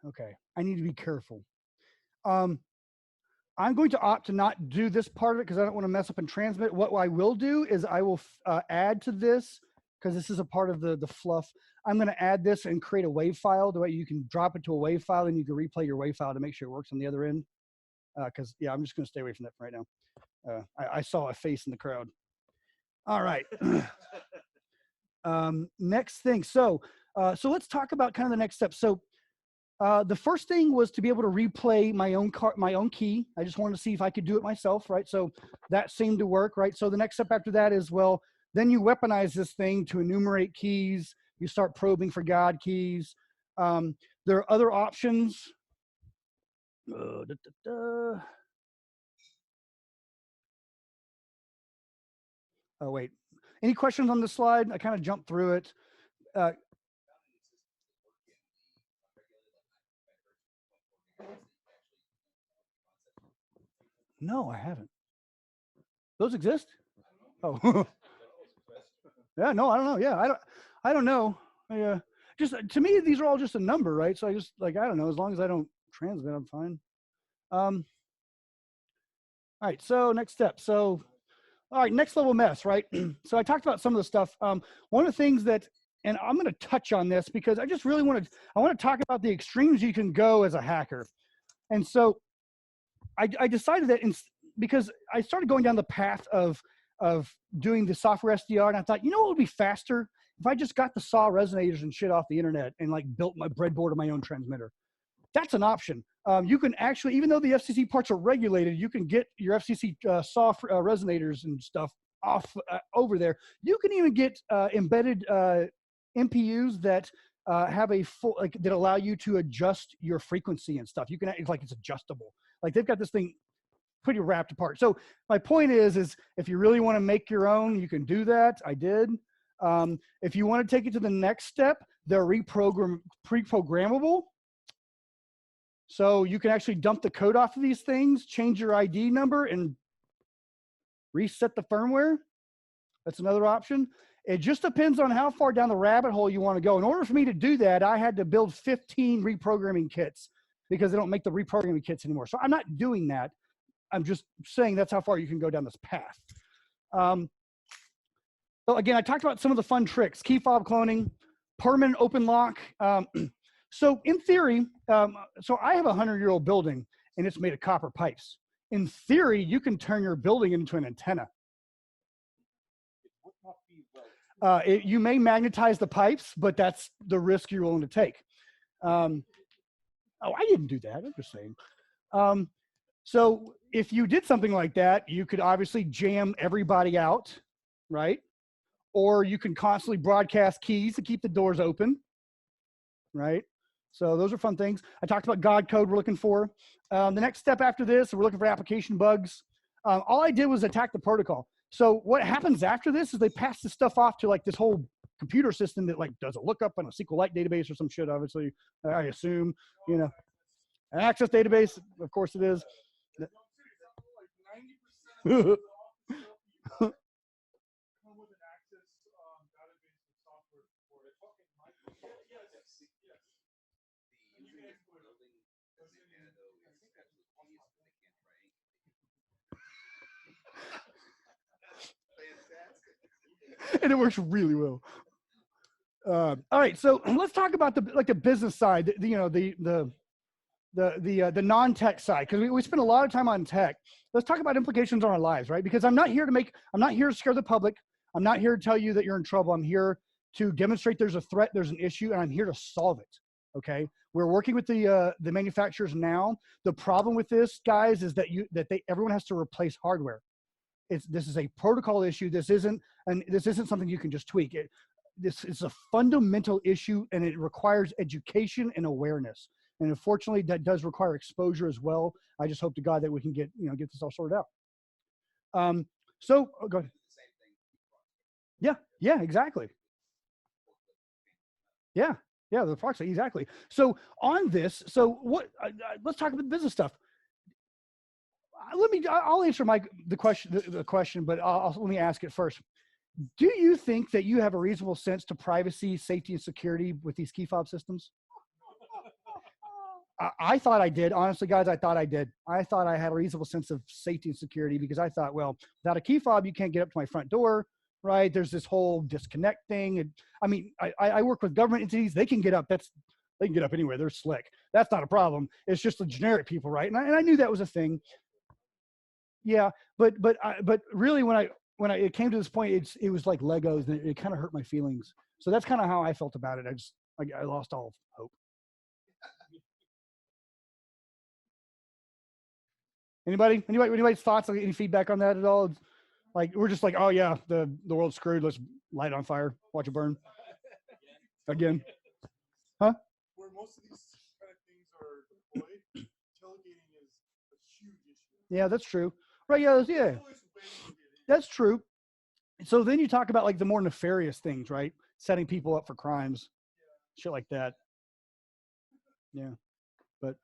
Okay, I need to be careful. I'm going to opt to not do this part of it because I don't want to mess up and transmit. What I will do is I will add to this because this is a part of the fluff. I'm going to add this and create a WAV file. The way you can drop it to a WAV file and you can replay your WAV file to make sure it works on the other end. Because yeah, I'm just going to stay away from that for right now. I saw a face in the crowd. All right. Next thing. So let's talk about kind of the next step. So the first thing was to be able to replay my own key. I just wanted to see if I could do it myself, right? So that seemed to work, right? So the next step after that is, well, then you weaponize this thing to enumerate keys. You start probing for God keys. There are other options. Oh, wait. Any questions on this slide? I kind of jumped through it. No, I haven't. Those exist? Oh, yeah. No, I don't know. Yeah, I don't know. Just to me, these are all just a number, right? So I just I don't know. As long as I don't transmit, I'm fine. All right. So next step. So, all right, next level mess, right? So I talked about some of the stuff. One of the things that, and I'm going to touch on this because I just really want to talk about the extremes you can go as a hacker. And so I decided that because I started going down the path of doing the software SDR, and I thought, what would be faster if I just got the SAW resonators and shit off the internet and built my breadboard of my own transmitter. That's an option. You can actually, even though the FCC parts are regulated, you can get your FCC SAW resonators and stuff off over there. You can even get embedded MPUs that have a full, like, that allow you to adjust your frequency and stuff. You can, it's like it's adjustable. Like they've got this thing pretty wrapped apart. So my point is if you really want to make your own, you can do that. I did. If you want to take it to the next step, they're pre-programmable. So you can actually dump the code off of these things, change your ID number, and reset the firmware. That's another option. It just depends on how far down the rabbit hole you want to go. In order for me to do that, I had to build 15 reprogramming kits because they don't make the reprogramming kits anymore. So I'm not doing that. I'm just saying that's how far you can go down this path. So again, I talked about some of the fun tricks: KeyFob cloning, permanent open lock. So in theory, so I have a 100-year-old building and it's made of copper pipes. In theory, you can turn your building into an antenna. You may magnetize the pipes, but that's the risk you're willing to take. Oh, I didn't do that. I'm just saying. So if you did something like that, you could obviously jam everybody out, right? Or you can constantly broadcast keys to keep the doors open, right? So those are fun things. I talked about God code we're looking for. The next step after this, we're looking for application bugs. All I did was attack the protocol. So what happens after this is they pass this stuff off to like this whole computer system that like does a lookup on a SQLite database or some shit, obviously, I assume, you know. An access database, of course it is. And it works really well. All right, so let's talk about the business side, the non-tech side, because we spend a lot of time on tech. Let's talk about implications on our lives, right? Because I'm not here to scare the public. I'm not here to tell you that you're in trouble. I'm here to demonstrate there's a threat, there's an issue, and I'm here to solve it. Okay, we're working with the manufacturers now. The problem with this, guys, is that everyone has to replace hardware. This is a protocol issue. This isn't something you can just tweak. This is a fundamental issue, and it requires education and awareness. And unfortunately, that does require exposure as well. I just hope to God that we can get this all sorted out. So go ahead. Yeah, exactly. Yeah, the proxy, exactly. So on this, let's talk about business stuff. I'll answer the question, but let me ask it first. Do you think that you have a reasonable sense to privacy, safety, and security with these KeyFob systems? I thought I did. Honestly, guys, I thought I did. I thought I had a reasonable sense of safety and security because I thought, well, without a KeyFob, you can't get up to my front door, right? There's this whole disconnect thing. And I mean, I work with government entities. They can get up. They can get up anywhere. They're slick. That's not a problem. It's just the generic people, right? And I knew that was a thing. Yeah, but really, when it came to this point, it was like Legos, and it kind of hurt my feelings. So that's kind of how I felt about it. I lost all hope. Anybody's thoughts? Any feedback on that at all? Like we're just like, oh yeah, the world's screwed. Let's light it on fire, watch it burn again. Huh? Where most of these kind of things are deployed, tailgating is a huge issue. Yeah, that's true. Right? Yeah. That's true. So then you talk about like the more nefarious things, right? Setting people up for crimes, shit like that. Yeah, but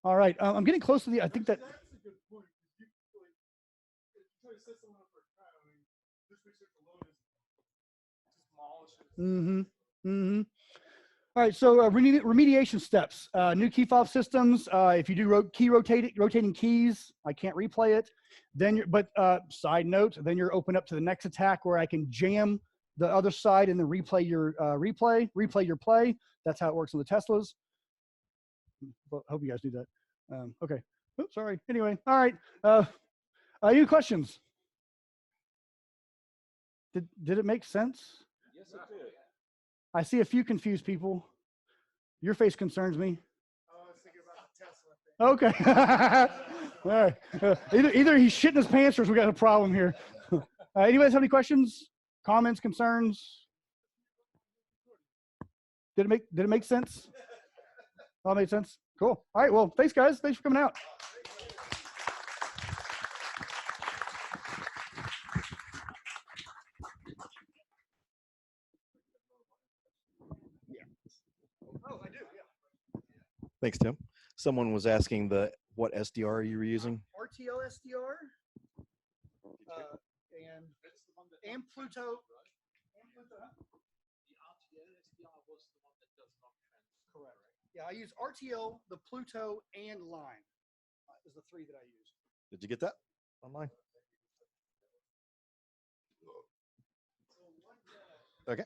all right. I'm getting close to I think that. That's a good point. You try to set someone up for a crime. I mean, this research alone is just demolishes. All right, so remediation steps. New KeyFob systems. If you do rotating keys, I can't replay it. Then side note, then you're open up to the next attack where I can jam the other side and then replay your play. That's how it works on the Teslas. Well, I hope you guys do that. Okay. Oops, sorry. Anyway, all right. Any questions? Did it make sense? Yes, it did. I see a few confused people. Your face concerns me. I was thinking about the Tesla thing. Okay. All right. Either he's shitting his pants or we got a problem here. Anybody have any questions, comments, concerns? Did it make sense? All made sense? Cool. All right, well, thanks guys. Thanks for coming out. Oh, I do, yeah. Thanks, Tim. Someone was asking what SDR you were using. RTL SDR and Pluto. The RTL SDR was the one that does not transfer. Correct. Yeah, I use RTL, the Pluto, and Line. Is the three that I use. Did you get that online? Okay.